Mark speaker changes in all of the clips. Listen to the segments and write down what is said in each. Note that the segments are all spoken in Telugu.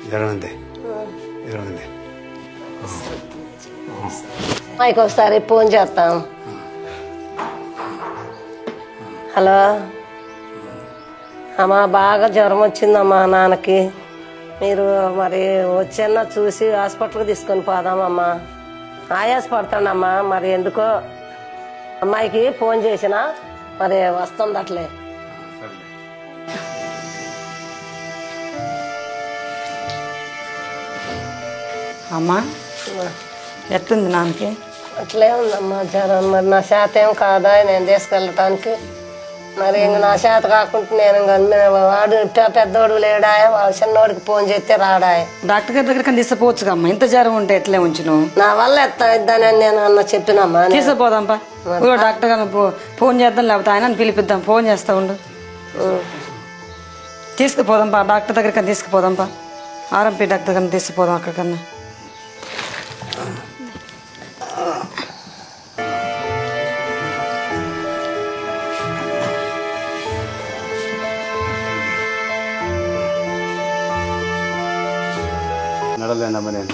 Speaker 1: జ్వరం ఉంది. జ్వరం ఉంది.
Speaker 2: అమ్మాయికి ఒకసారి ఫోన్ చేస్తాం. హలో అమ్మా, బాగా జ్వరం వచ్చిందమ్మా నాన్నకి. మీరు మరి వచ్చన్నా చూసి హాస్పిటల్కి తీసుకొని పోదామమ్మా. ఆయాసపడతాడమ్మా. మరి ఎందుకో అమ్మాయికి ఫోన్ చేసినా మరి వస్తుంది అట్లే.
Speaker 3: అమ్మా ఎట్లుంది నాన్నకి?
Speaker 2: అట్లే ఉందమ్మా జ్వరం. మరి నా చేత ఏం కాదా నేను తీసుకెళ్ళటానికి? మరి ఇంక నా చేత కాకుండా నేను వాడు పెద్దోడు లేడా, చిన్నోడికి ఫోన్ చేస్తే రాడా?
Speaker 3: డాక్టర్ గారి దగ్గర తీసుకుపోవచ్చు అమ్మా. ఇంత జ్వరం ఉంటే ఎట్లే ఉంచును?
Speaker 2: నా వల్ల ఇద్దానని నేను అన్న చెప్పినమ్మా.
Speaker 3: తీసుకుపోదాంపా. డాక్టర్ గారు ఫోన్ చేద్దాం, లేకపోతే ఆయన పిలిపిద్దాం. ఫోన్ చేస్తా ఉండు. తీసుకుపోదాంపా, డాక్టర్ దగ్గర తీసుకుపోదాంపా. ఆర్ఎంపీ డాక్టర్ దగ్గర తీసుకుపోదాం అక్కడికన్నా.
Speaker 1: నడలేనమ్మా నేను.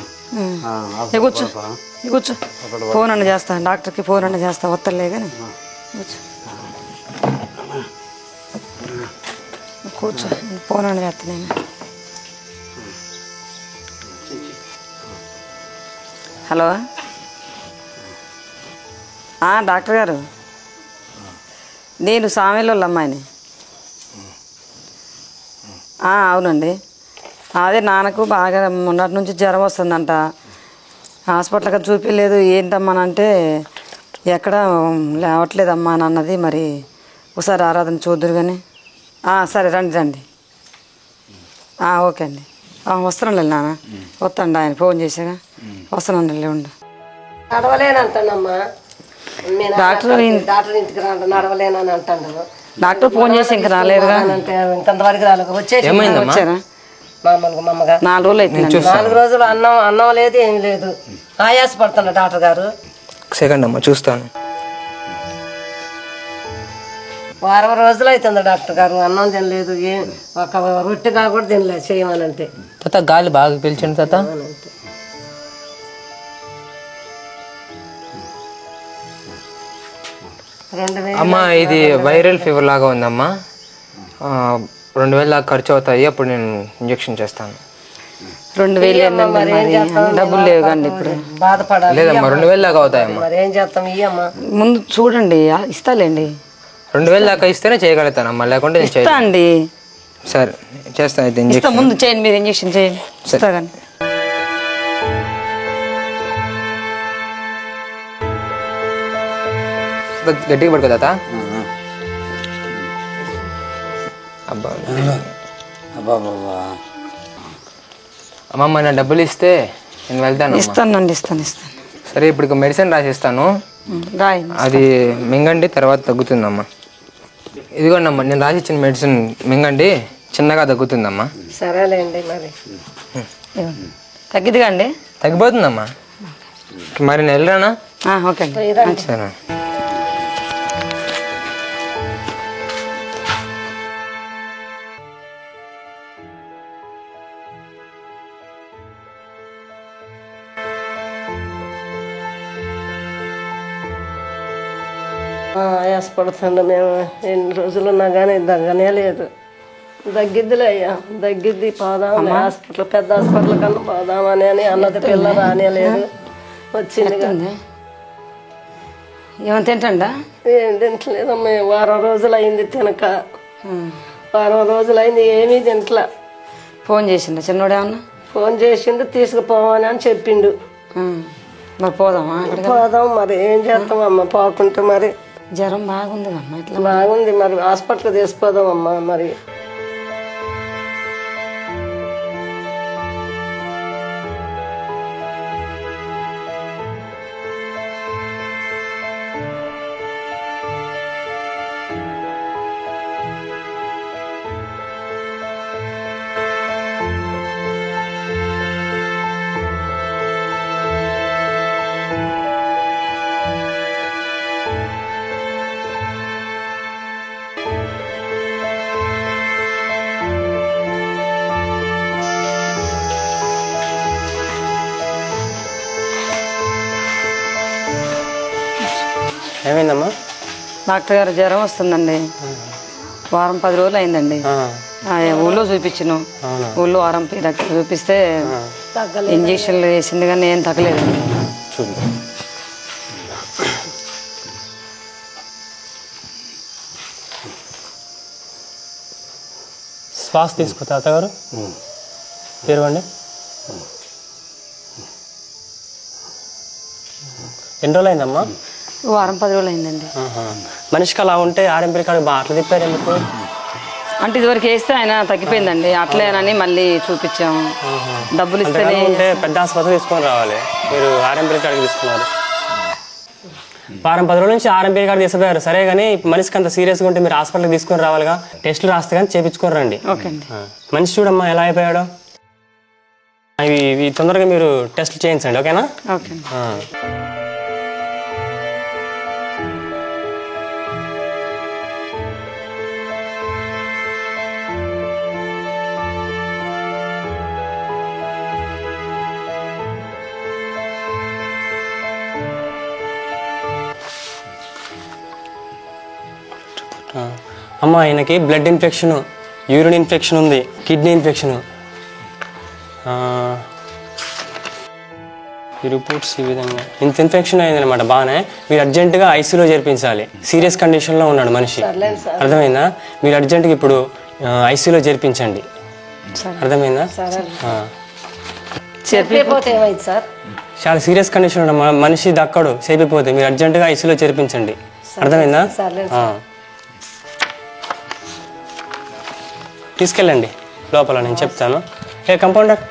Speaker 3: కూర్చో కూర్చో. ఫోన్ అన్న చేస్తా, డాక్టర్కి ఫోన్ అన్న చేస్తా. వస్తలే కానీ కూర్చో కూర్చో. ఫోన్ అన్న చేస్తా నేను. హలో డాక్టర్ గారు, నేను సామెలోళ్ళ అమ్మాయిని. అవునండి. అదే నాన్నకు బాగా మొన్నటి నుంచి జ్వరం వస్తుందంట. హాస్పిటల్కి చూపించలేదు. ఏంటమ్మానంటే ఎక్కడ లేవట్లేదమ్మా అని అన్నది. మరి ఒకసారి ఆరాధన చూద్దరు కానీ. సరే రండి రండి. ఓకే అండి. వస్తున్నాను నాన్న. వస్తాండి, ఆయన ఫోన్ చేసాగా. వస్తున్నాను ఉండు.
Speaker 2: నడవలేనంటానమ్మా.
Speaker 3: డాక్టర్
Speaker 2: ఇంటికి రాండి, నడవలేనని అంటాను.
Speaker 3: డాక్టర్ ఫోన్ చేసి ఇంకా రాలేదుగా.
Speaker 2: ఇంతవరకు రాలేదు.
Speaker 3: వచ్చారా?
Speaker 2: మామూలుగా మమ్మగా
Speaker 3: 4 రోజులు అయితే.
Speaker 2: 4 రోజులు అన్నం లేదు, ఏం లేదు. ఆయాస పడుతున్నా డాక్టర్ గారు.
Speaker 4: సెకండ్ అమ్మా చూస్తాను.
Speaker 2: వారం రోజులు అవుతుంది డాక్టర్ గారు. అన్నం తినలేదు, ఒక రొట్టెగా కూడా తినలేదు. చేయమనంటే
Speaker 4: తాత గాలి బాగా పీల్చండి తాత. అమ్మా ఇది వైరల్ ఫీవర్ లాగా ఉందమ్మా. 2000 దాకా ఖర్చు అవుతాయి. అప్పుడు నేను ఇంజక్షన్ చేస్తాను.
Speaker 3: 2000 డబ్బులు లేవు కానీ ఇప్పుడు.
Speaker 2: బాధపడాలి.
Speaker 4: లేదమ్మా 2000 దాకా అవుతాయమ్మా.
Speaker 2: మరి ఏం చేస్తాం? ఇయ్యమ్మా
Speaker 3: ముందు చూడండి, ఇస్తాలేండి.
Speaker 4: 2000 దాకా ఇస్తేనే చేయగలుగుతానమ్మా, లేకుంటే నేను
Speaker 3: ఇస్తా అండి.
Speaker 4: సరే చేస్తాను అయితే ఇంజక్షన్.
Speaker 3: ముందు చేయండి, మీరు ఇంజక్షన్ చేయండి. ఇస్తా కానీ
Speaker 4: గట్టిగా పడుకో తాత. అబ్బా అమ్మమ్మ నా డబ్బులు ఇస్తే నేను వెళ్తాను.
Speaker 3: ఇస్తానండి, ఇస్తాను.
Speaker 4: సరే ఇప్పుడు మెడిసిన్ రాసిస్తాను, అది మింగండి, తర్వాత తగ్గుతుందమ్మా. ఇదిగోండమ్మా నేను రాసిచ్చిన మెడిసిన్ మింగండి, చిన్నగా తగ్గుతుందమ్మా.
Speaker 2: సరేలేండి. మరి
Speaker 3: తగ్గిదిగా అండి?
Speaker 4: తగ్గిపోతుందమ్మా. మరి నేను వెళ్ళరానా?
Speaker 3: ఓకే అండి.
Speaker 4: సరే.
Speaker 2: ఆయాసపడుతుండే. మేము ఎన్ని రోజులు ఉన్నా కానీ దగ్గనే లేదు. దగ్గిద్దిలే అయ్యా, దగ్గిద్ది. పోదాం హాస్పిటల్, పెద్ద హాస్పిటల్ కన్నా పోదామని అన్నది. పిల్ల రానేలేదు. వచ్చింది కానీ
Speaker 3: ఏమైనా తింటండా?
Speaker 2: ఏం తింటలేదమ్మా. వారం రోజులు అయింది తినక. వారం రోజులు అయింది, ఏమీ తింటలే.
Speaker 3: ఫోన్ చేసిండు చిన్నోడు? ఏమన్నా
Speaker 2: ఫోన్ చేసిండు, తీసుకుపోమని అని చెప్పిండు.
Speaker 3: మరి పోదామా?
Speaker 2: పోదాం. మరి ఏం చేస్తామమ్మా పోకుంటే? మరి
Speaker 3: జ్వరం బాగుంది అమ్మా. ఇట్లా
Speaker 2: బాగుంది. మరి హాస్పిటల్ తీసుకుపోదామమ్మా. మరి
Speaker 5: ఏమైందమ్మా?
Speaker 3: డాక్టర్ గారు జ్వరం వస్తుందండి. వారం 10 రోజులు అయిందండి. ఊళ్ళో చూపించాను. ఊళ్ళో ఆర్ఎంపీ డాక్టర్ చూపిస్తే ఇంజక్షన్లు వేసింది కానీ ఏం తగ్గలేదండి.
Speaker 5: చూద్దాం. శ్వాస తీసుకో తాతగారు. తెరవండి. ఎన్ని రోజులు అయిందమ్మా?
Speaker 3: వారం 10 రోజులు అయిందండి.
Speaker 5: మనిషికి అలా ఉంటే ఆర్ఎంపీ కాడ బాగా అట్లా తిప్పారు ఎందుకు?
Speaker 3: అంటే ఇదివరకు వేస్తే ఆయన తగ్గిపోయిందండి. అట్లేనని మళ్ళీ చూపించాము. డబ్బులు ఇస్తేనే
Speaker 5: ఉంటే పెద్ద ఆసుపత్రి తీసుకొని రావాలి. మీరు ఆర్ఎంపీ కాడికి తీసుకున్నారు. వారం 10 రోజుల నుంచి ఆర్ఎంపీ కాడికి తీసుకుపోయారు సరే, కానీ మనిషికి అంత సీరియస్గా ఉంటే మీరు హాస్పిటల్కి తీసుకొని రావాలిగా. టెస్టులు రాస్తే కానీ చేయించుకొని రండి.
Speaker 3: ఓకే అండి.
Speaker 5: మనిషి చూడమ్మా ఎలా అయిపోయాడో. ఇవి తొందరగా మీరు టెస్ట్లు చేయించండి. ఓకేనా?
Speaker 3: ఓకే.
Speaker 5: అమ్మ ఆయనకి బ్లడ్ ఇన్ఫెక్షన్, యూరిన్ ఇన్ఫెక్షన్ ఉంది, కిడ్నీ ఇన్ఫెక్షన్. ఈ రిపోర్ట్స్ ఈ విధంగా ఇంత ఇన్ఫెక్షన్ అయిందనమాట. బాగానే మీరు అర్జెంటుగా ఐసీయూలో చేర్పించాలి. సీరియస్ కండిషన్లో ఉన్నాడు మనిషి. అర్థమైందా? మీరు అర్జెంటుగా ఇప్పుడు ఐసీయూలో చేర్పించండి. అర్థమైందా? చాలా సీరియస్ కండిషన్ ఉన్న మనిషి దక్కడు. చేపిపోతే మీరు అర్జెంటుగా ఐసీయూలో చేర్పించండి. అర్థమైందా? తీసుకెళ్ళండి లోపల, నేను చెప్తాను. కంపౌండర్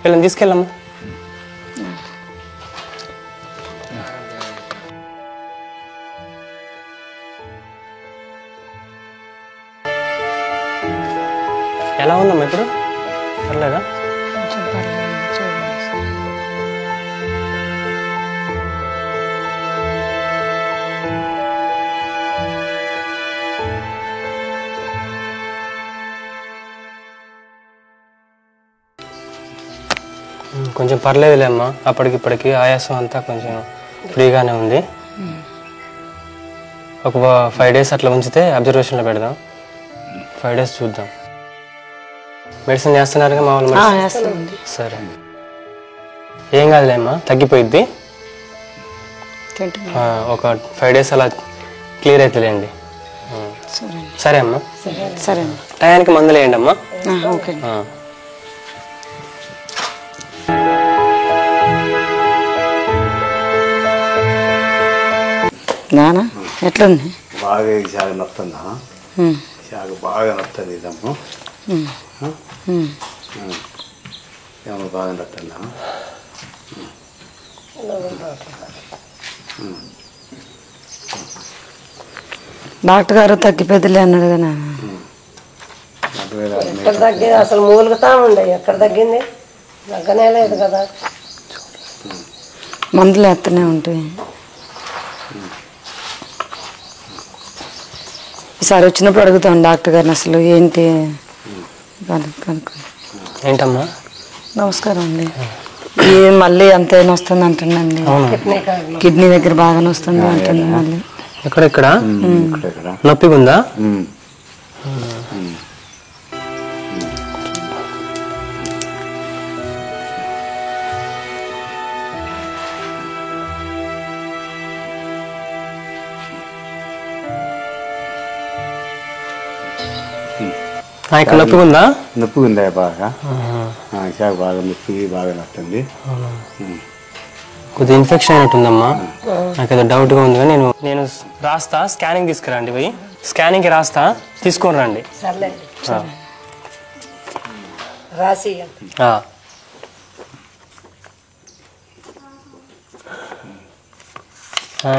Speaker 5: వీళ్ళని తీసుకెళ్ళమ్మా. ఎలా ఉందమ్మా ఇప్పుడు? పర్లేదా? కొంచెం పర్లేదులే అమ్మా. అప్పటికిప్పటికి ఆయాసం అంతా కొంచెం ఫ్రీగానే ఉంది. ఒక 5 days అట్లా ఉంచితే అబ్జర్వేషన్లో పెడదాం. 5 days చూద్దాం. మెడిసిన్ చేస్తున్నారుగా మామూలు? సరే, ఏం కాదులే అమ్మా, తగ్గిపోయిద్ది. ఒక 5 days అలా క్లియర్ అవుతుందండి. సరే అమ్మా.
Speaker 3: సరే,
Speaker 5: టయానికి మందులు వేయండి అమ్మా.
Speaker 3: ఓకే. నానా ఎట్లుంది?
Speaker 1: బాగా శాఖ నొత్తుందా? శాఖ బాగా నొస్తుంది ఇదమ్మా. ఏమో బాగా నొత్తుందా?
Speaker 3: డాక్టర్ గారు తగ్గిపోద్దులే అన్నాడు కదా.
Speaker 2: ఎక్కడ తగ్గింది? అసలు మూలుగుతా ఉండే. ఎక్కడ తగ్గింది? తగ్గనే లేదు కదా.
Speaker 3: మందులు ఎత్తనే ఉంటాయి. ఈసారి వచ్చినప్పుడు అడుగుతాను డాక్టర్ గారిని అసలు ఏంటి కనుక్కొని.
Speaker 5: ఏంటమ్మా?
Speaker 3: నమస్కారం అండి. మళ్ళీ అంత ఏం వస్తుంది అంటుండండి. కిడ్నీ దగ్గర బాగానే వస్తుంది అంటుంది. మళ్ళీ
Speaker 5: ఎక్కడెక్కడ నొప్పిగా ఉందా? ఇక్కడ నొప్పిగా ఉందా?
Speaker 1: నొప్పిగా ఉందా బాగా? శాఖ బాగా నొప్పి బాగా నొస్తుంది.
Speaker 5: కొద్దిగా ఇన్ఫెక్షన్ అయినట్టుందమ్మా. నాకు ఏదో డౌట్గా ఉంది కానీ నేను రాస్తా. స్కానింగ్ తీసుకురండి. పోయి స్కానింగ్కి రాస్తా, తీసుకొని రండి.
Speaker 2: రాసి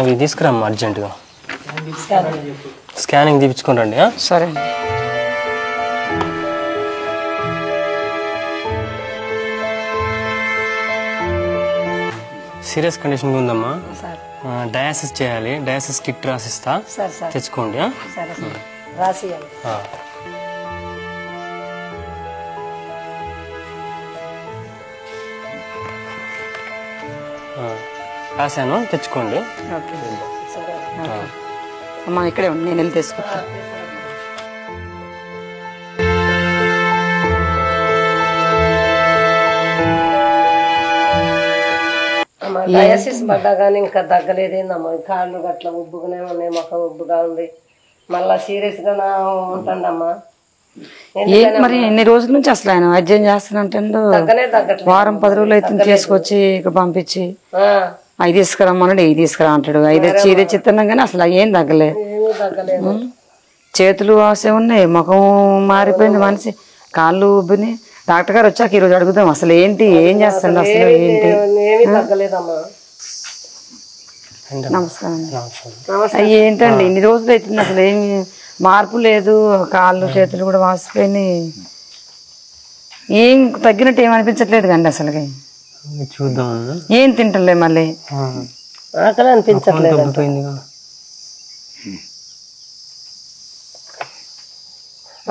Speaker 5: ఇవి తీసుకురమ్మా అర్జెంటుగా. స్కానింగ్ తీపించుకొని రండి.
Speaker 3: సరే.
Speaker 5: సీరియస్ కండిషన్ ఉందమ్మా. డయాసిస్ చేయాలి. డయాసిస్ కిట్ రాసిస్తా, తెచ్చుకోండి. రాశాను, తెచ్చుకోండి.
Speaker 3: అమ్మ ఇక్కడే ఉండి నేను వెళ్ళి తీసుకుంటా.
Speaker 2: డయాసిస్ పడ్డా కానీ ఇంకా తగ్గలేదేందమ్మా, కాళ్ళు గట్ల ఉబ్బుగానే ఉన్నాయి, ముఖం ఉబ్బుగా ఉంది, మళ్ళా సీరియస్ గా ఉంటాడమ్మా.
Speaker 3: ఏంటి మరి ఎన్ని రోజుల నుంచి అసలు ఆయన వైద్యం చేస్తానంటాడు, వారం 10 రోజులు అయితే చేసుకొచ్చి ఇక్కడ పంపించి అవి తీసుకురమ్మన్నాడు, ఇవి తీసుకురా అంటాడు, ఇది చిత్తున్నాం కానీ అసలు ఏం తగ్గలేదు. చేతులు వాసే ఉన్నాయి, ముఖం మారిపోయింది, మనిషి కాళ్ళు ఉబ్బినాయి. డాక్టర్ గారు వచ్చాక ఈరోజు అడుగుదాం అసలు ఏంటి, ఏం చేస్తాడు అసలు ఏంటి. నమస్కారం. అవి ఏంటండి ఇన్ని రోజులు అవుతుంది అసలు ఏమి మార్పు లేదు, కాళ్ళు చేతులు కూడా వాసిపోయినాయి, ఏం తగ్గినట్టు ఏం అనిపించట్లేదు కండి అసలుకి.
Speaker 5: చూద్దాం.
Speaker 3: ఏం తింటలే మళ్ళీ
Speaker 2: ఆకలి అనిపించట్లేదు,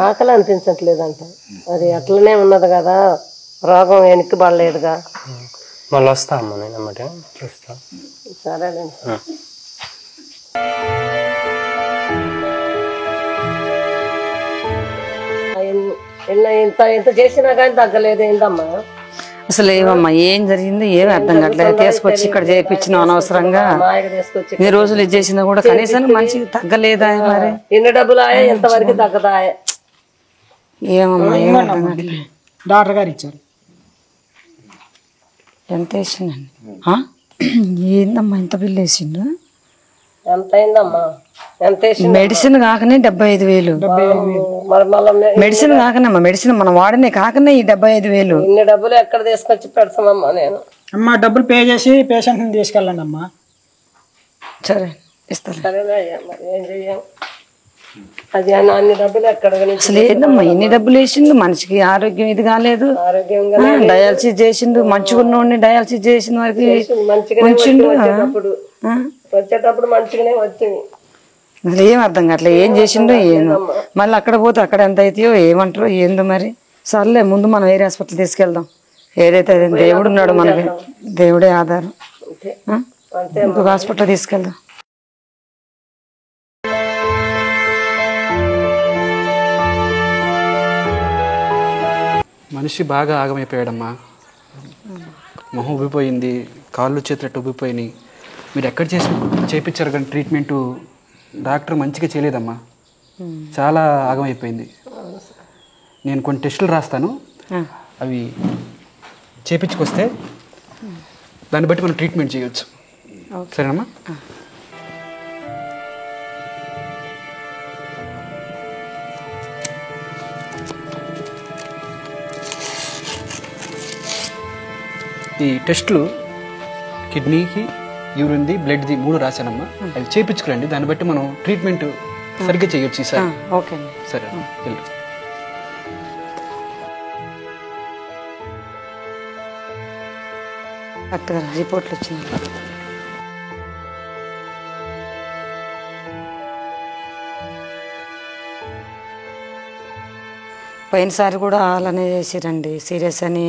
Speaker 2: ఆకలి అనిపించట్లేదంట. అది అట్లనే ఉన్నది కదా, రోగం వెనక్కి పడలేదుగా.
Speaker 5: మళ్ళీ వస్తా అమ్మ, నేను అన్నమాట చూస్తా.
Speaker 2: సరేనండి. ఇంత చేసినా కానీ తగ్గలేదు ఏందమ్మా
Speaker 3: అసలు. ఏమమ్మా ఏం జరిగింది ఏమి అర్థం కావట్లేదు. తీసుకొచ్చి ఇక్కడ చేయించిన అనవసరంగా ఇన్ని రోజులు ఇది చేసినా కూడా కనీసం మంచిగా తగ్గలేదా మరి.
Speaker 2: ఎన్ని డబ్బులు ఆయా, ఎంతవరకు తగ్గదా?
Speaker 3: ఏమమ్మా ఏం అర్థం కావట్లేదు.
Speaker 6: డాక్టర్ గారు ఇచ్చారు.
Speaker 3: ఎంత వేసిందండి? ఏందమ్మా ఇంత బిల్లు వేసిండు?
Speaker 2: ఎంత అయిందమ్మా?
Speaker 3: మెడిసిన్ కాకనే 75,000. మెడిసిన్ కాకనమ్మా, మెడిసిన్ మనం వాడనే కాకనే ఈ 75,000.
Speaker 2: ఇన్ని డబ్బులు ఎక్కడ తీసుకొచ్చి పెడతామమ్మా నేను?
Speaker 6: అమ్మా డబ్బులు పే చేసి పేషెంట్ ని తీసుకెళ్ళండి అమ్మా.
Speaker 3: సరే ఇస్తాను.
Speaker 2: సరేనా అయ్యా, మరి ఏం చెయ్యం. అది అన్ని డబ్బులు ఎక్కడ
Speaker 3: అసలు ఏందమ్మా ఇన్ని డబ్బులు వేసిండు, మనిషికి ఆరోగ్యం ఇది కాలేదు. డయాలసిస్ చేసిండు, మంచిగా ఉన్నోడిని డయాలసిస్ చేసిన వారికి ఉంచిండు.
Speaker 2: వచ్చేటప్పుడు మంచిగానే వచ్చింది.
Speaker 3: అసలు ఏం అర్థం కావట్లేదు ఏం చేసిండో ఏమో. మళ్ళీ అక్కడ పోతే అక్కడ ఎంత అవుతాయో ఏమంటారో ఏందో మరి. సర్లే ముందు మనం వేరే హాస్పిటల్ తీసుకెళ్దాం. ఏదైతే దేవుడు ఉన్నాడు మనకి, దేవుడే ఆధారం. ఇంకొక హాస్పిటల్ తీసుకెళ్దాం.
Speaker 7: మనిషి బాగా ఆగమైపోయాడమ్మా. మొహం ఉబ్బిపోయింది, కాళ్ళు చేతులట్టు ఉబ్బిపోయినాయి. మీరు ఎక్కడ చేయించారు కానీ ట్రీట్మెంటు డాక్టర్ మంచిగా చేయలేదమ్మా, చాలా ఆగమైపోయింది. నేను కొన్ని టెస్టులు రాస్తాను, అవి చేయించుకొస్తే దాన్ని బట్టి మనం ట్రీట్మెంట్ చేయవచ్చు. సరేనమ్మా? ఈ టెస్టులు కిడ్నీకి, యూరిన్ది, బ్లడ్ది 3 రాశానమ్మా. అవి చేయించుకురండి, దాన్ని బట్టి మనం ట్రీట్మెంట్ సరిగ్గా చేయొచ్చు సార్.
Speaker 3: ఓకే
Speaker 7: సరే వెళ్ళు.
Speaker 3: డాక్టర్ గారు రిపోర్ట్లు వచ్చింది. పోయినసారి కూడా అలానే చేసిరండి, సీరియస్ అని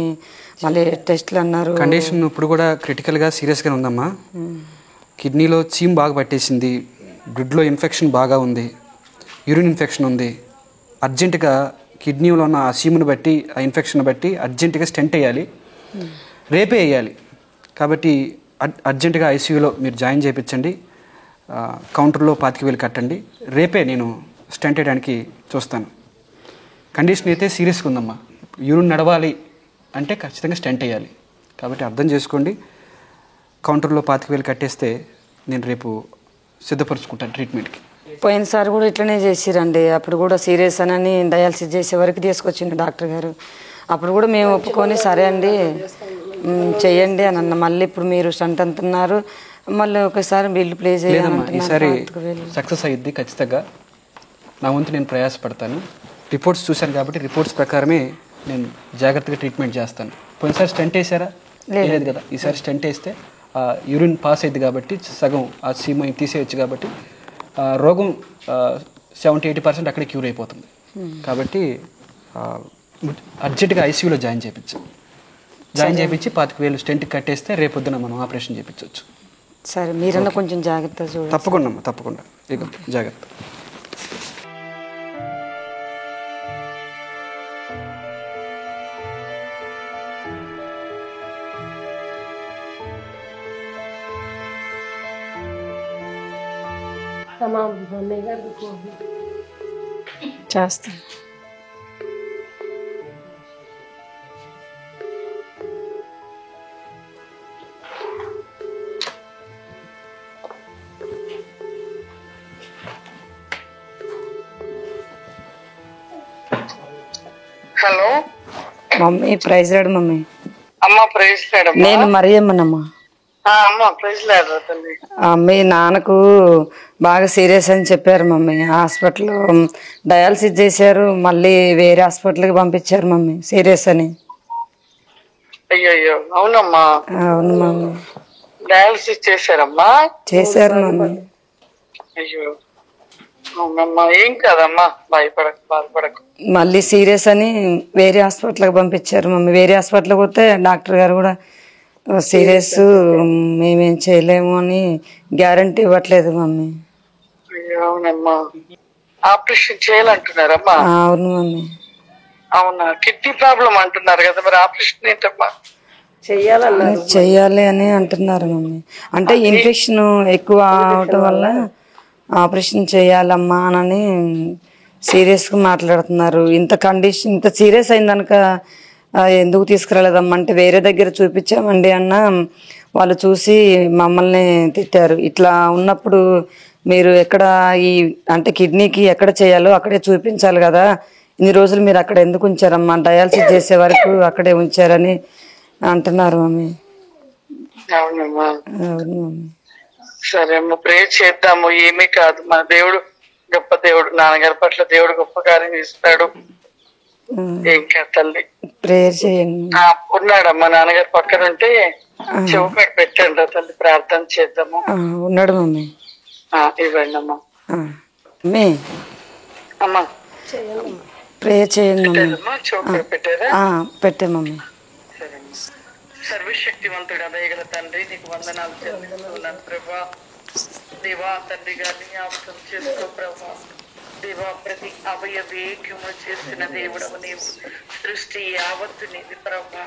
Speaker 3: మళ్ళీ టెస్ట్లు అన్నారు.
Speaker 7: కండిషన్ ఇప్పుడు కూడా క్రిటికల్గా సీరియస్గానే ఉందమ్మా. కిడ్నీలో చీమ్ బాగా పట్టేసింది, బ్లడ్లో ఇన్ఫెక్షన్ బాగా ఉంది, యూరిన్ ఇన్ఫెక్షన్ ఉంది. అర్జెంటుగా కిడ్నీలో ఉన్న ఆ చీమును బట్టి, ఆ ఇన్ఫెక్షన్ బట్టి అర్జెంటుగా స్టెంట్ వేయాలి, రేపే వేయాలి. కాబట్టి అర్జెంటుగా ఐసీయూలో మీరు జాయిన్ చేయించండి, కౌంటర్లో 25,000 కట్టండి. రేపే నేను స్టెంట్ వేయడానికి చూస్తాను. కండిషన్ అయితే సీరియస్గా ఉందమ్మా. యూరిన్ నడవాలి అంటే ఖచ్చితంగా స్టెంట్ వేయాలి. కాబట్టి అర్థం చేసుకోండి. కౌంటర్లో 25,000 కట్టేస్తే నేను రేపు సిద్ధపరచుకుంటాను ట్రీట్మెంట్కి.
Speaker 3: పోయినసారి కూడా ఇట్లనే చేసిరండి. అప్పుడు కూడా సీరియస్ అని డయాలసిస్ చేసే వరకు తీసుకొచ్చిండు డాక్టర్ గారు. అప్పుడు కూడా మేము ఒప్పుకొని సరే అండి చెయ్యండి అని అన్న. మళ్ళీ ఇప్పుడు మీరు స్టంట్ అంటున్నారు, మళ్ళీ ఒకసారి బిల్లు ప్లే చేయాలి.
Speaker 7: ఈసారి సక్సెస్ అయ్యిద్ది ఖచ్చితంగా. నా వంతు నేను ప్రయాసపడతాను. రిపోర్ట్స్ చూశాను కాబట్టి రిపోర్ట్స్ ప్రకారమే నేను జాగ్రత్తగా ట్రీట్మెంట్ చేస్తాను. పోయినసారి స్టెంట్ వేసారా? లేదు కదా. ఈసారి స్టెంట్ వేస్తే యూరిన్ పాస్ అయ్యింది కాబట్టి సగం ఆ సీమ తీసేయచ్చు. కాబట్టి రోగం 70-80% అక్కడే క్యూర్ అయిపోతుంది. కాబట్టి అర్జెంటుగా ఐసీయూలో జాయిన్ చేయించి 25,000 స్టెంట్కి కట్టేస్తే రేపొద్దున మనం ఆపరేషన్ చేయించవచ్చు.
Speaker 3: సరే మీరన్నా కొంచెం జాగ్రత్త చూడండి.
Speaker 7: తప్పకుండా అమ్మా, తప్పకుండా. ఇక జాగ్రత్త.
Speaker 3: చేస్తాను.
Speaker 8: హలో
Speaker 3: మమ్మీ ప్రైజ్ రాడు మమ్మీ.
Speaker 8: అమ్మ ప్రైజ్ లేడమ్మా.
Speaker 3: నేను మరియమ్మనమ్మా.
Speaker 8: అమ్మ ప్రైజ్ లేడు తల్లి.
Speaker 3: మీ నాన్నకు బాగా సీరియస్ అని చెప్పారు మమ్మీ. హాస్పిటల్లో డయాలసిస్ చేశారు, మళ్ళీ వేరే హాస్పిటల్కి పంపించారు మమ్మీ సీరియస్ అని.
Speaker 8: అయ్యో అవునమ్మా.
Speaker 3: అవును మమ్మీ.
Speaker 8: డయాలసిస్ చేశారమ్మా?
Speaker 3: చేశారు మమ్మీ.
Speaker 8: అయ్యో అవునమ్మా. ఏం కాదమ్మా, భయపడకు, బాధపడకు.
Speaker 3: మళ్ళీ సీరియస్ అని వేరే హాస్పిటల్కి పంపించారు మమ్మీ. వేరే హాస్పిటల్కి పోతే డాక్టర్ గారు కూడా సీరియస్, మేమేం చేయలేము అని గ్యారంటీ ఇవ్వట్లేదు మమ్మీ.
Speaker 8: అయ్యో అవునమ్మా. ఆపరేషన్ చేయాలంటున్నారమ్మా?
Speaker 3: అవును మమ్మీ.
Speaker 8: అవునా, కిడ్నీ ప్రాబ్లం అంటున్నారు కదా, మరి ఆపరేషన్ ఏంటమ్మా?
Speaker 3: చెయ్యాలి అని అంటున్నారు మమ్మీ. అంటే ఇన్ఫెక్షన్ ఎక్కువ అవటం వల్ల ఆపరేషన్ చేయాలమ్మా అని సీరియస్గా మాట్లాడుతున్నారు. ఇంత కండిషన్ ఇంత సీరియస్ అయిందనుక ఎందుకు తీసుకురాలేదమ్మా అంటే వేరే దగ్గర చూపించామండి అన్న వాళ్ళు చూసి మమ్మల్ని తిట్టారు. ఇట్లా ఉన్నప్పుడు మీరు ఎక్కడ ఈ అంటే కిడ్నీకి ఎక్కడ చేయాలో అక్కడే చూపించాలి కదా, ఇన్ని రోజులు మీరు అక్కడ ఎందుకు ఉంచారమ్మా, డయాలసిస్ చేసే వరకు అక్కడే ఉంచారని అంటున్నారు మమ్మీ.
Speaker 8: అవునమ్మా.
Speaker 3: అవును మమ్మీ.
Speaker 8: సరే అమ్మ, ప్రే చేద్దాము. ఏమీ కాదు, మన దేవుడు గొప్ప దేవుడు. నాన్నగారి పట్ల దేవుడు గొప్ప కార్యం ఇస్తాడు. ఏం కాదు తల్లి.
Speaker 3: ప్రేయర్ చేయండి.
Speaker 8: ఉన్నాడమ్మా, నాన్నగారి పక్కన ఉంటే చెవుపై పెట్టండి రా తల్లి, ప్రార్థన చేద్దాము.
Speaker 3: ఉన్నాడు మమ్మీ.
Speaker 8: ఇవ్వండి అమ్మా.
Speaker 3: మమ్మీ
Speaker 8: అమ్మా
Speaker 3: ప్రేయర్ చేయండి మమ్మీ.
Speaker 8: చెవుపై పెట్టారా?
Speaker 3: పెట్టే మమ్మీ.
Speaker 8: సర్వశక్తివంతుడు దయగల తండ్రి, నీకు వందనాలు చెల్లిస్తున్నాను ప్రభా. దేవా తండ్రి గారిని జ్ఞాపకం చేసుకో ప్రభా. దేవా ప్రతి అవయవేక్యము చేసిన దేవుడవు నీవు, సృష్టి యావత్తు నీది ప్రభా.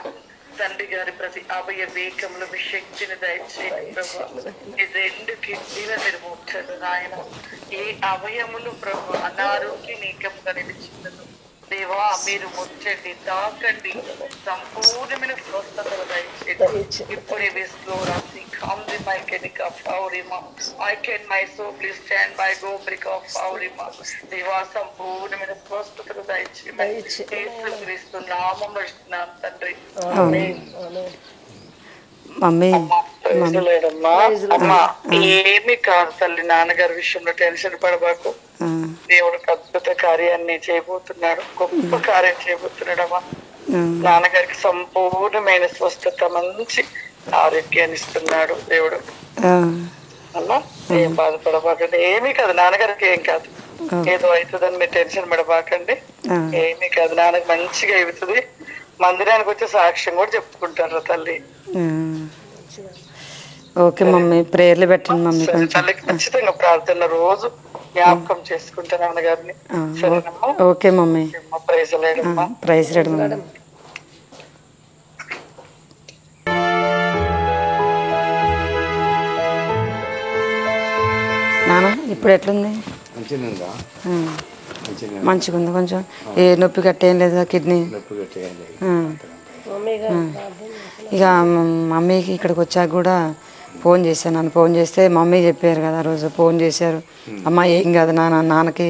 Speaker 8: తండ్రి గారి ప్రతి అవయవేకంలో మీ శక్తిని దయచేయండి ప్రభా. ఈ 2 కిడ్నీల మీరు ముట్టండి నాయన. ఏ అవయములు ప్రభు అనారోగ్యనీకంగా నిలిచిందను దేవా మీరు ముట్టండి, తాకండి, సంపూర్ణమైన స్వస్థతలు దయచేయండి. ఇప్పుడే విస్లోరాసి కామ్ది మై కెనిక్ ఆఫ్ పౌరిమా, ఐ కెన్ మై సో ప్లీజ్ స్టాండ్ బై గో బ్రిక్ ఆఫ్ పౌరిమా. దేవా సంపూర్ణమైన స్వస్థతలు దయచేయండి. యేసుక్రీస్తు నామములో ఇస్తున్నాను తండ్రి.
Speaker 3: మమ్మీ
Speaker 8: అమ్మా ఏమి కాదు తల్లి, నాన్నగారి విషయంలో టెన్షన్ పడబాకు. దేవుడు అద్భుత కార్యాన్ని చేయబోతున్నాడు, గొప్ప కార్యం చేయబోతున్నాడు అమ్మా. నాన్నగారికి సంపూర్ణమైన స్వస్థత, మంచి ఆరోగ్యాన్ని ఇస్తున్నాడు దేవుడు అమ్మా. ఏం బాధపడబాకండి, ఏమీ కాదు, నాన్నగారికి ఏం కాదు. ఏదో అవుతుందని మీరు టెన్షన్ పడబాకండి, ఏమీ కాదు. నాన్నకి మంచిగా అవుతుంది. మందిరానికి వచ్చే సాక్ష్యం కూడా చెప్పుకుంటారు తల్లి.
Speaker 3: ఓకే మమ్మీ, ప్రేయర్లు పెట్టండి మమ్మీ.
Speaker 8: తల్లికి ఖచ్చితంగా ప్రార్థన రోజు జ్ఞాపకం చేసుకుంటాను నాన్నగారిని. సరేనమ్మా?
Speaker 3: Okay mummy.
Speaker 8: ప్రైజ్ లేడమ్మా.
Speaker 3: ప్రైజ్ లేడు మమ్మీ. నాన్న ఇప్పుడు ఎట్లుంది? మంచిగా ఉంది. కొంచెం ఏ నొప్పి కట్టేం లేదా? కిడ్నీ ఇక మమ్మీకి ఇక్కడికి వచ్చాక కూడా ఫోన్ చేశాను. నన్ను ఫోన్ చేస్తే మమ్మీ చెప్పారు కదా, ఆ రోజు ఫోన్ చేశారు, అమ్మ ఏం కాదు నాన్నకి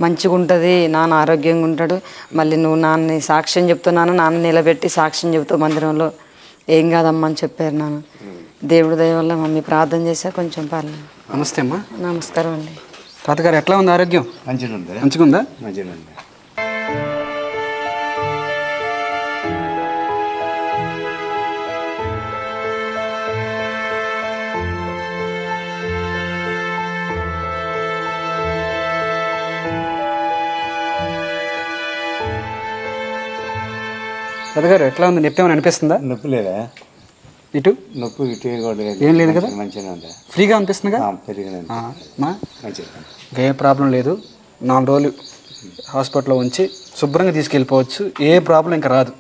Speaker 3: మంచిగా ఉంటుంది, నాన్న ఆరోగ్యంగా ఉంటాడు, మళ్ళీ నువ్వు నాన్నని సాక్ష్యం చెప్తున్నాను, నాన్న నిలబెట్టి సాక్ష్యం చెబుతావు మందిరంలో, ఏం కాదమ్మా అని చెప్పారు. నాన్న దేవుడి దయ వల్ల మమ్మీ ప్రార్థన చేశా, కొంచెం పర్లేదు.
Speaker 7: నమస్తే అమ్మా.
Speaker 3: నమస్కారం అండి.
Speaker 7: తాతగారు ఎట్లా ఉంది ఆరోగ్యం?
Speaker 1: మంచిగా ఉంది.
Speaker 7: మంచిగా ఉందా?
Speaker 1: మంచిగా ఉంది.
Speaker 7: తాతగారు ఎట్లా ఉంది? నొప్పి ఏమైనా అనిపిస్తుందా?
Speaker 1: నొప్పి లేదా?
Speaker 7: ఇటు
Speaker 1: నొప్పి ఇటు కూడా
Speaker 7: ఏం లేదు కదా?
Speaker 1: మంచిగా ఉంది.
Speaker 7: ఫ్రీగా అనిపిస్తుందిగా?
Speaker 1: పెరిగినండి
Speaker 7: మా
Speaker 1: మంచిగా.
Speaker 7: ఏ ప్రాబ్లం లేదు. 4 రోజులు హాస్పిటల్లో ఉంచి శుభ్రంగా తీసుకెళ్ళిపోవచ్చు. ఏ ప్రాబ్లం ఇంకా రాదు.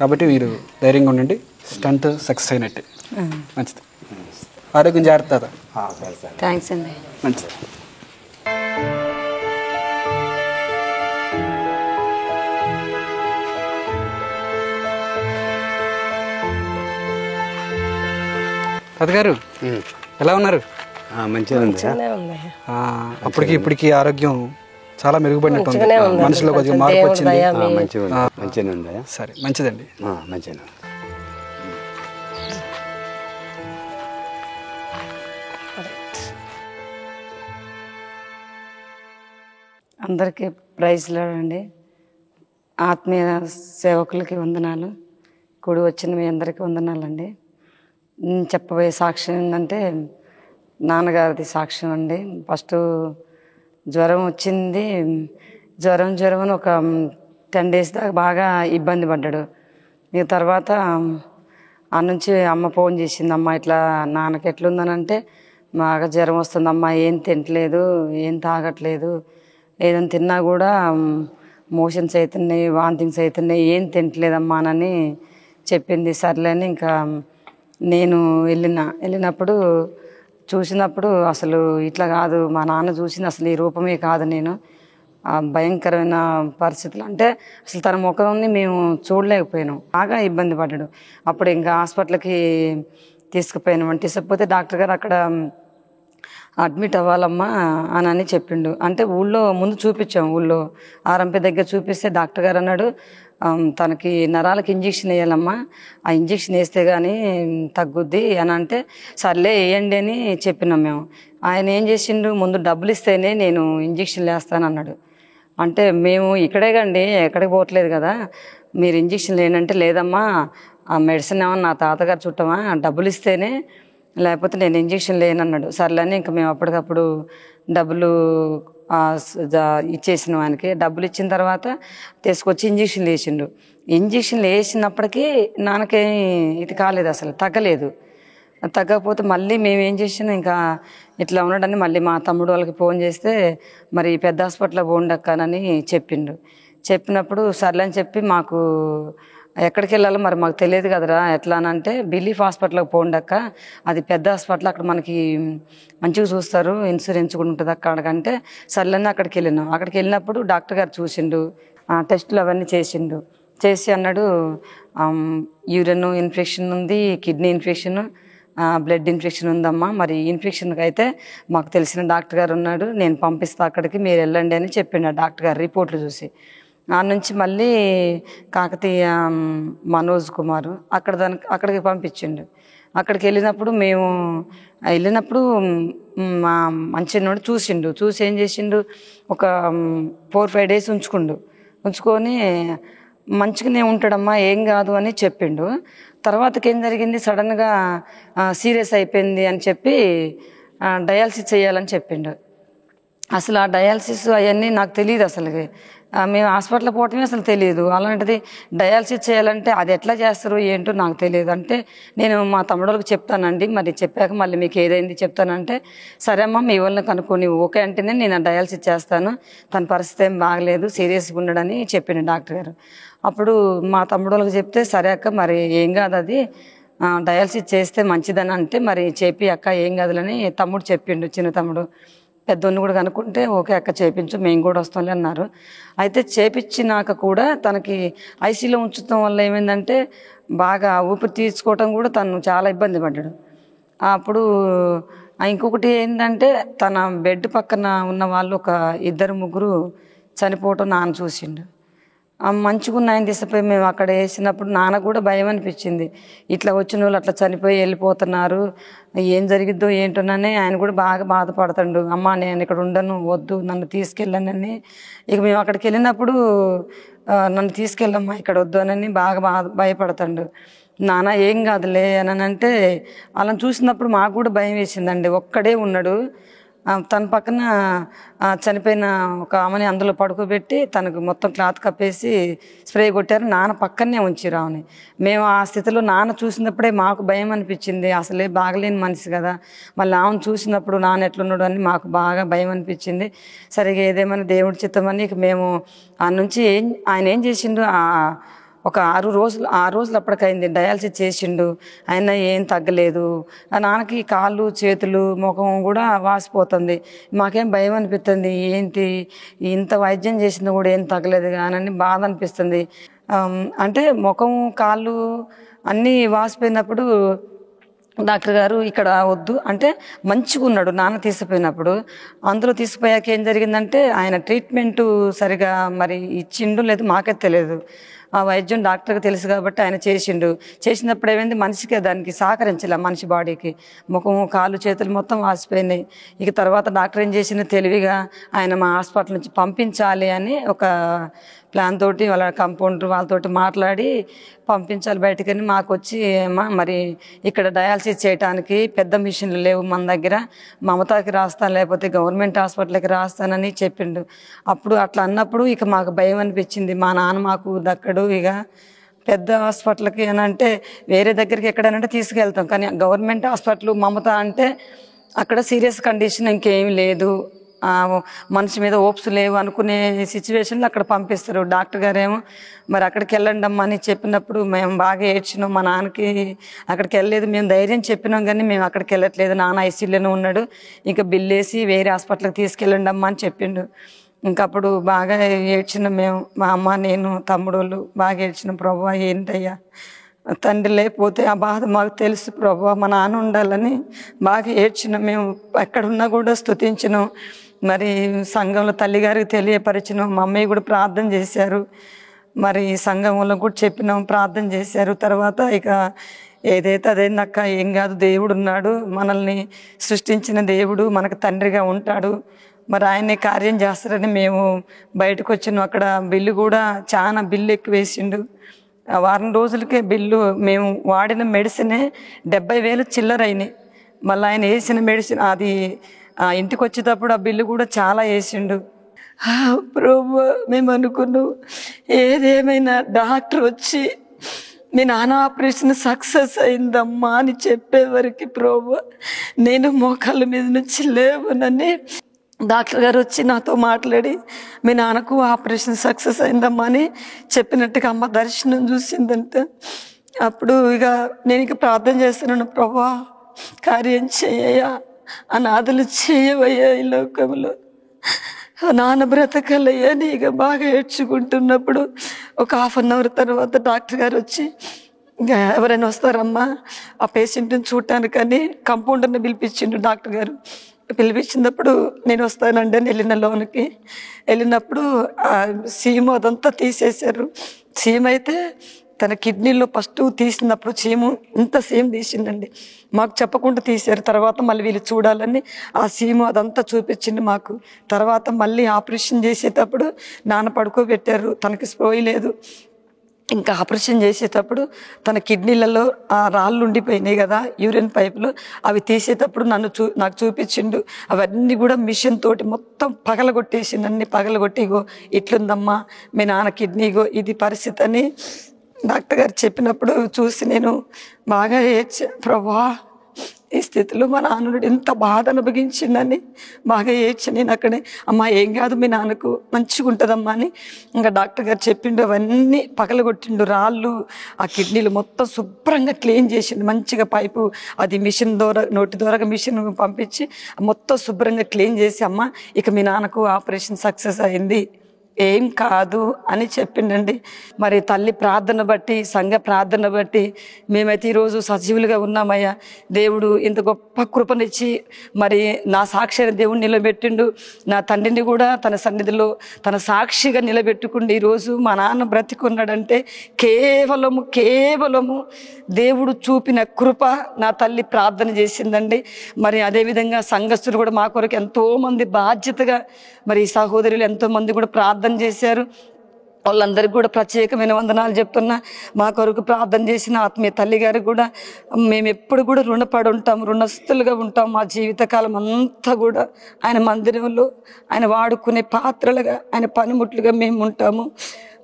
Speaker 7: కాబట్టి మీరు ధైర్యంగా ఉండండి. స్టంట్ సక్సెస్ అయినట్టే. మంచిది. ఆరోగ్యం జాగ్రత్త.
Speaker 1: సరే సార్.
Speaker 3: థ్యాంక్స్ అండి.
Speaker 7: మంచిది. తాతగారు ఎలా ఉన్నారు?
Speaker 1: మంచిగా ఉంది.
Speaker 7: అప్పటికి ఇప్పటికి ఆరోగ్యం చాలా మెరుగుపడినట్టుంది. మనుషులో కొద్దిగా మార్పు వచ్చింది.
Speaker 1: మంచిగా ఉంది.
Speaker 7: సరే మంచిదండి.
Speaker 1: మంచిగా.
Speaker 3: అందరికీ ప్రైజ్లు అండి. ఆత్మీయ సేవకులకి వందనాలు. కూడి వచ్చిన మీ అందరికీ వందనాలండి. నేను చెప్పబోయే సాక్ష్యం ఏంటంటే నాన్నగారిది సాక్ష్యం అండి. ఫస్ట్ జ్వరం వచ్చింది. జ్వరం అని ఒక 10 days దాకా బాగా ఇబ్బంది పడ్డాడు. ఇక తర్వాత ఆ నుంచి అమ్మ ఫోన్ చేసింది, అమ్మ ఇట్లా నాన్నకి ఎట్లుందనంటే బాగా జ్వరం వస్తుందమ్మా, ఏం తినట్లేదు, ఏం తాగట్లేదు, ఏదైనా తిన్నా కూడా మోషన్స్ అవుతున్నాయి, వాంతింగ్స్ అవుతున్నాయి, ఏం తినట్లేదమ్మా అని చెప్పింది. సర్లేని ఇంకా నేను వెళ్ళినప్పుడు చూసినప్పుడు అసలు ఇట్లా కాదు, మా నాన్న చూసిన అసలు ఈ రూపమే కాదు. నేను భయంకరమైన పరిస్థితులు అంటే అసలు తన ముఖంని మేము చూడలేకపోయినాం. బాగా ఇబ్బంది పడ్డాడు. అప్పుడు ఇంకా హాస్పిటల్కి తీసుకుపోయినాం. తీసుకపోతే డాక్టర్ గారు అక్కడ అడ్మిట్ అవ్వాలమ్మా అని చెప్పిండు. అంటే ఊళ్ళో ముందు చూపించాం, ఊళ్ళో ఆర్ఎంపీ దగ్గర చూపిస్తే డాక్టర్ గారు అన్నాడు, తనకి నరాలకు ఇంజక్షన్ వేయాలమ్మా, ఆ ఇంజక్షన్ వేస్తే కానీ తగ్గుద్ది అని అంటే సర్లే వేయండి అని చెప్పినాం మేము. ఆయన ఏం చేసిండు, ముందు డబ్బులు ఇస్తేనే నేను ఇంజక్షన్లు వేస్తాను అన్నాడు. అంటే మేము ఇక్కడే కండి, ఎక్కడికి పోవట్లేదు కదా, మీరు ఇంజక్షన్ లేనంటే లేదమ్మా, ఆ మెడిసిన్ ఏమన్నా నా తాతగారు చుట్టమా, డబ్బులు ఇస్తేనే, లేకపోతే నేను ఇంజక్షన్ లేనన్నాడు. సర్లేని ఇంకా మేము అప్పటికప్పుడు డబ్బులు ఇచ్చేసినాం ఆయనకి. డబ్బులు ఇచ్చిన తర్వాత తీసుకొచ్చి ఇంజక్షన్లు వేసిండు. ఇంజక్షన్లు వేసినప్పటికీ నాన్నకేమి ఇది కాలేదు, అసలు తగ్గలేదు. తగ్గకపోతే మళ్ళీ మేము ఏం చేసినాం, ఇంకా ఇట్లా ఉన్నాడని మళ్ళీ మా తమ్ముడు వాళ్ళకి ఫోన్ చేస్తే మరి పెద్ద హాస్పిటల్లో పోండక్కనని చెప్పిండు. చెప్పినప్పుడు సర్లేని చెప్పి మాకు ఎక్కడికి వెళ్ళాలో మరి మాకు తెలియదు కదరా, ఎట్లా అని అంటే బిలీఫ్ హాస్పిటల్కి పోండక్క, అది పెద్ద హాస్పిటల్, అక్కడ మనకి మంచిగా చూస్తారు, ఇన్సూరెన్స్ కూడా ఉంటుంది అక్కడికంటే సర్లేని అక్కడికి వెళ్ళినాం. అక్కడికి వెళ్ళినప్పుడు డాక్టర్ గారు చూసిండు, టెస్టులు అవన్నీ చేసిండు. చేసి అన్నాడు యూరిన్ ఇన్ఫెక్షన్ ఉంది, కిడ్నీ ఇన్ఫెక్షన్, బ్లడ్ ఇన్ఫెక్షన్ ఉందమ్మా, మరి ఇన్ఫెక్షన్కి అయితే మాకు తెలిసిన డాక్టర్ గారు ఉన్నాడు, నేను పంపిస్తా అక్కడికి, మీరు వెళ్ళండి అని చెప్పిండు ఆ డాక్టర్ గారు రిపోర్ట్లు చూసి. ఆ నుంచి మళ్ళీ కాకతీయ మనోజ్ కుమార్ అక్కడికి పంపించిండు. అక్కడికి వెళ్ళినప్పుడు మా మంచినోడు చూసిండు. చూసి ఏం చేసిండు, ఒక 4-5 days ఉంచుకొని మంచిగానే ఉంటాడమ్మా, ఏం కాదు అని చెప్పిండు. తర్వాతకి ఏం జరిగింది, సడన్గా సీరియస్ అయిపోయింది అని చెప్పి డయాలసిస్ చేయాలని చెప్పిండు. అసలు ఆ డయాలసిస్ అవన్నీ నాకు తెలియదు, అసలు మేము హాస్పిటల్ పోవటమే అసలు తెలియదు. అలాంటిది డయాలసిస్ చేయాలంటే అది ఎట్లా చేస్తారు ఏంటో నాకు తెలియదు. అంటే నేను మా తమ్ముళ్ళకి చెప్తానండి, మరి చెప్పాక మళ్ళీ మీకు ఏదైంది చెప్తానంటే సరే అమ్మ మీ వాళ్ళని కనుక్కొని ఓకే అంటేనే నేను డయాలసిస్ చేస్తాను, తన పరిస్థితి ఏం బాగలేదు, సీరియస్గా ఉండడని చెప్పిండు డాక్టర్ గారు. అప్పుడు మా తమ్ముళ్ళకి చెప్తే సరే అక్క మరి ఏం కాదు, అది డయాలసిస్ చేస్తే మంచిదని అంటే మరి చెప్పి అక్క ఏం కాదులని తమ్ముడు చెప్పిండు. చిన్న తమ్ముడు పెద్దోన్ని కూడా కనుక్కుంటే ఓకే అక్క చేయించు, మేము కూడా వస్తాంలే అన్నారు. అయితే చేపించినాక కూడా తనకి ఐసీలో ఉంచడం వల్ల ఏమైందంటే బాగా ఊపిరి తీసుకోవటం కూడా తను చాలా ఇబ్బంది పడ్డాడు. అప్పుడు ఇంకొకటి ఏంటంటే తన బెడ్ పక్కన ఉన్న వాళ్ళు ఒక 2-3 చనిపోవటం నాన్న చూసిండు. మంచిగా ఉన్నాయని తీసుకుపోయి మేము అక్కడ వేసినప్పుడు నాన్న కూడా భయం అనిపించింది, ఇట్లా వచ్చిన వాళ్ళు అట్లా చనిపోయి వెళ్ళిపోతున్నారు, ఏం జరిగిద్దో ఏంటోనని ఆయన కూడా బాగా బాధపడతాడు. అమ్మ నేను ఇక్కడ ఉండను, వద్దు నన్ను తీసుకెళ్ళనని. ఇక మేము అక్కడికి వెళ్ళినప్పుడు నన్ను తీసుకెళ్ళమ్మా ఇక్కడ వద్దు అని బాగా భయపడతాడు. నాన్న ఏం కాదులే అని అంటే అలా చూసినప్పుడు మాకు కూడా భయం వేసిందండి. ఒక్కడే ఉన్నాడు, తన పక్కన చనిపోయిన ఒక ఆమెని అందులో పడుకోబెట్టి తనకు మొత్తం క్లాత్ కప్పేసి స్ప్రే కొట్టారు. నాన్న పక్కనే ఉంచారు ఆమెని. మేము ఆ స్థితిలో నాన్న చూసినప్పుడే మాకు భయం అనిపించింది. అసలే బాగలేని మనిషి కదా, మళ్ళీ ఆమెను చూసినప్పుడు నాన్న ఎట్లున్నాడు అని మాకు బాగా భయం అనిపించింది. సరిగా ఏదేమన్నా దేవుడి చిత్తమని ఇక మేము ఆ నుంచి ఆయన ఏం చేసిండు, ఒక 6 రోజులు అప్పటికైంది డయాలసిస్ చేసిండు. ఆయన ఏం తగ్గలేదు. ఆ నాన్నకి కాళ్ళు చేతులు ముఖం కూడా వాసిపోతుంది. మాకేం భయం అనిపిస్తుంది, ఏంటి ఇంత వైద్యం చేసింది కూడా ఏం తగ్గలేదు కానీ బాధ అనిపిస్తుంది. అంటే ముఖం కాళ్ళు అన్నీ వాసిపోయినప్పుడు డాక్టర్ గారు ఇక్కడ వద్దు అంటే మంచిగా ఉన్నాడు నాన్న తీసిపోయినప్పుడు. అందులో తీసిపోయాక ఏం జరిగిందంటే ఆయన ట్రీట్మెంటు సరిగా మరి ఇచ్చిండు లేదు మాకే తెలియదు. ఆ వైద్యం డాక్టర్కి తెలుసు కాబట్టి ఆయన చేసినప్పుడు ఏమైంది, మనిషికి దానికి సహకరించలే, మనిషి బాడీకి ముఖం కాళ్ళు చేతులు మొత్తం వాసిపోయినాయి. ఇక తర్వాత డాక్టర్ ఏం చేసింది, తెలివిగా ఆయన మా హాస్పిటల్ నుంచి పంపించాలి అని ఒక ప్లాన్ తోటి వాళ్ళ కంపౌండర్ వాళ్ళతోటి మాట్లాడి పంపించాలి బయటకని మాకు వచ్చి మరి ఇక్కడ డయాలసిస్ చేయడానికి పెద్ద మిషన్లు లేవు మన దగ్గర, మమతాకి రాస్తాను లేకపోతే గవర్నమెంట్ హాస్పిటల్కి రాస్తానని చెప్పిండు. అప్పుడు అట్లా అన్నప్పుడు ఇక మాకు భయం అనిపించింది. మా నాన్న మాకు దక్కడు, ఇక పెద్ద హాస్పిటల్కి అని అంటే వేరే దగ్గరికి ఎక్కడైనా తీసుకెళ్తాం, కానీ గవర్నమెంట్ హాస్పిటల్ మమత అంటే అక్కడ సీరియస్ కండిషన్ ఇంకేమీ లేదు, మనిషి మీద ఓప్స్ లేవు అనుకునే సిచ్యువేషన్లో అక్కడ పంపిస్తారు. డాక్టర్ గారేమో మరి అక్కడికి వెళ్ళండి అమ్మా అని చెప్పినప్పుడు మేము బాగా ఏడ్చినాం. మా నాన్నకి అక్కడికి వెళ్ళలేదు, మేము ధైర్యం చెప్పినాం కానీ మేము అక్కడికి వెళ్ళట్లేదు, నాన్న ఐసీయూలోనే ఉన్నాడు, ఇంకా బిల్లు వేసి వేరే హాస్పిటల్కి తీసుకెళ్ళండి అమ్మా అని చెప్పిండు. ఇంకప్పుడు బాగా ఏడ్చినాం మేము, మా అమ్మ నేను తమ్ముడు బాగా ఏడ్చినాం. ప్రభువా ఏంటయ్యా తండ్రి లేకపోతే ఆ బాధ మాకు తెలుసు ప్రభువా, మా నాన్న ఉండాలని బాగా ఏడ్చినాం మేము. ఎక్కడున్నా కూడా స్తుతించినాం. మరి సంఘంలో తల్లిగారికి తెలియపరిచినాం, మా అమ్మయ్య కూడా ప్రార్థన చేశారు. మరి సంఘంలో కూడా చెప్పినాం, ప్రార్థన చేశారు. తర్వాత ఇక ఏదైతే అదేందక్క ఏం కాదు, దేవుడు ఉన్నాడు, మనల్ని సృష్టించిన దేవుడు మనకు తండ్రిగా ఉంటాడు, మరి ఆయనే కార్యం చేస్తారని మేము బయటకు వచ్చినాం. అక్కడ బిల్లు కూడా చాలా బిల్లు ఎక్కువ వేసిండు. వారం రోజులకే బిల్లు, మేము వాడిన మెడిసినే 70,000 చిల్లర అయినాయి. మళ్ళీ ఆయన వేసిన మెడిసిన్ అది ఇంటికి వచ్చేటప్పుడు ఆ బిల్లు కూడా చాలా వేసిండు. ప్రభు మేము అనుకున్నాం ఏదేమైనా డాక్టర్ వచ్చి మీ నాన్న ఆపరేషన్ సక్సెస్ అయిందమ్మా అని చెప్పేవరకు ప్రభు నేను మోకాళ్ళ మీద నుంచి లేవనని డాక్టర్ గారు వచ్చి నాతో మాట్లాడి మీ నాన్నకు ఆపరేషన్ సక్సెస్ అయిందమ్మా అని చెప్పినట్టుగా అమ్మ దర్శనం చూసిందంటే అప్పుడు ఇక నేను ఇక ప్రార్థన చేస్తున్నాను, ప్రభా కార్యం చేయయ్యా, అనాథలు చేయవయ్యా ఈ లోకంలో, నాన్న బ్రతకలయ్యా అని ఇక బాగా ఏడ్చుకుంటున్నప్పుడు ఒక 1/2 అవర్ తర్వాత డాక్టర్ గారు వచ్చి ఇంకా ఎవరైనా వస్తారమ్మా ఆ పేషెంట్ని చూడటానికని కంపౌండర్ని పిలిపించిండు డాక్టర్ గారు. పిలిపించినప్పుడు నేను వస్తానండి అని వెళ్ళిన లోనికి. వెళ్ళినప్పుడు సీము అదంతా తీసేశారు. సీమ్ అయితే తన కిడ్నీలో ఫస్ట్ తీసినప్పుడు చీము ఇంత సీమ్ తీసిందండి, మాకు చెప్పకుండా తీశారు. తర్వాత మళ్ళీ వీళ్ళు చూడాలని ఆ సీము అదంతా చూపించింది మాకు. తర్వాత మళ్ళీ ఆపరేషన్ చేసేటప్పుడు నాన్న పడుకోబెట్టారు, తనకి స్పోయలేదు. ఇంకా ఆపరేషన్ చేసేటప్పుడు తన కిడ్నీలలో ఆ రాళ్ళు ఉండిపోయినాయి కదా యూరిన్ పైపులు, అవి తీసేటప్పుడు నాకు చూపించిండు. అవన్నీ కూడా మిషన్ తోటి మొత్తం పగలగొట్టేసిండు, అన్ని పగలగొట్టి ఇగో ఇట్లుందమ్మా మీ నాన్న కిడ్నీ, ఇగో ఇది పరిస్థితి అని డాక్టర్ గారు చెప్పినప్పుడు చూసి నేను బాగా ఏడ్చా. ప్రభా ఈ స్థితిలో మా నాన్న ఎంత బాధ అనుభవించిందని బాగా ఏడ్చి నేను అక్కడే అమ్మ ఏం కాదు మీ నాన్నకు మంచిగా ఉంటుందమ్మా అని ఇంకా డాక్టర్ గారు చెప్పిండు. అవన్నీ పగలగొట్టిండు, రాళ్ళు ఆ కిడ్నీలు మొత్తం శుభ్రంగా క్లీన్ చేసిండు. మంచిగా పైపు అది మిషన్ ద్వారా నోటి ద్వారా మిషన్ పంపించి మొత్తం శుభ్రంగా క్లీన్ చేసి అమ్మ ఇక మీ నాన్నకు ఆపరేషన్ సక్సెస్ అయింది, ఏం కాదు అని చెప్పిండండి. మరి తల్లి ప్రార్థన బట్టి సంఘ ప్రార్థన బట్టి మేమైతే ఈరోజు సజీవులుగా ఉన్నామయ్యా. దేవుడు ఇంత గొప్ప కృపనిచ్చి మరి నా సాక్షి దేవుడు నిలబెట్టిండు. నా తండ్రిని కూడా తన సన్నిధిలో తన సాక్షిగా నిలబెట్టుకుండి ఈరోజు మా నాన్న బ్రతికున్నాడంటే కేవలము దేవుడు చూపిన కృప. నా తల్లి ప్రార్థన చేసిందండి. మరి అదేవిధంగా సంఘస్థులు కూడా మా కొరకు ఎంతోమంది బాధ్యతగా మరి సహోదరులు ఎంతోమంది కూడా ప్రార్థన చేశారు. వాళ్ళందరికీ కూడా ప్రత్యేకమైన వందనాలు చెప్తున్నా. మా కొరకు ప్రార్థన చేసిన ఆత్మీయ తల్లి గారికి కూడా మేము ఎప్పుడు కూడా రుణపడి ఉంటాం, రుణస్తులుగా ఉంటాం. మా జీవితకాలం అంతా కూడా ఆయన మందిరంలో ఆయన వాడుకునే పాత్రలుగా, ఆయన పనిముట్లుగా మేము ఉంటాము.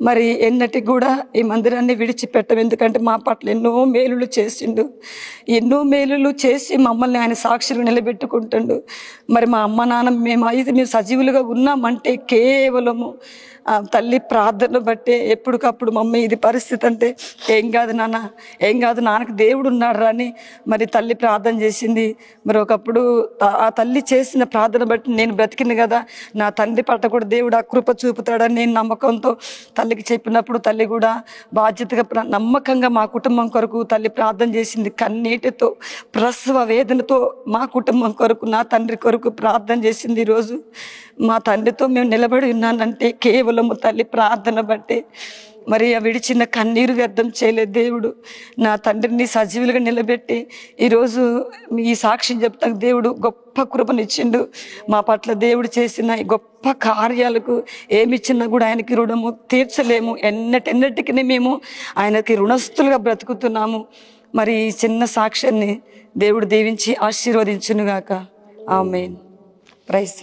Speaker 3: మరి ఎన్నటికి కూడా ఈ మందిరాన్ని విడిచిపెట్టం. ఎందుకంటే మా పట్ల ఎన్నో మేలులు చేసిండు, ఎన్నో మేలులు చేసి మమ్మల్ని ఆయన సాక్షులు నిలబెట్టుకుంటుండు. మరి మా అమ్మ నాన్న మేము సజీవులుగా ఉన్నామంటే కేవలము తల్లి ప్రార్థన బట్టే. ఎప్పటికప్పుడు మమ్మీ ఇది పరిస్థితి అంటే ఏం కాదు నాన్న, ఏం కాదు, నాన్నకు దేవుడు ఉన్నాడు అని మరి తల్లి ప్రార్థన చేసింది. మరి ఒకప్పుడు ఆ తల్లి చేసిన ప్రార్థన బట్టి నేను బ్రతికింది కదా, నా తండ్రి పట్ల కూడా దేవుడు ఆ కృప చూపుతాడని నేను నమ్మకంతో తల్లికి చెప్పినప్పుడు తల్లి కూడా బాధ్యతగా నమ్మకంగా మా కుటుంబం కొరకు తల్లి ప్రార్థన చేసింది. కన్నీటితో, ప్రసవ వేదనతో మా కుటుంబం కొరకు, నా తండ్రి కొరకు ప్రార్థన చేసింది. ఈరోజు మా తండ్రితో మేము నిలబడి ఉన్నానంటే కేవలము తల్లి ప్రార్థన బట్టే. మరి ఆ విడిచిన కన్నీరు వ్యర్థం చేయలేదు దేవుడు. నా తండ్రిని సజీవులుగా నిలబెట్టి ఈరోజు ఈ సాక్ష్యం చెప్తాను. దేవుడు గొప్ప కృపనిచ్చిండు మా పట్ల. దేవుడు చేసిన ఈ గొప్ప కార్యాలకు ఏమిచ్చినా కూడా ఆయనకి రుణము తీర్చలేము. ఎన్నటికీ మేము ఆయనకి రుణస్తులుగా బ్రతుకుతున్నాము. మరి ఈ చిన్న సాక్ష్యాన్ని దేవుడు దీవించి ఆశీర్వదించునుగాక. ఆమేన్. ప్రైజ్.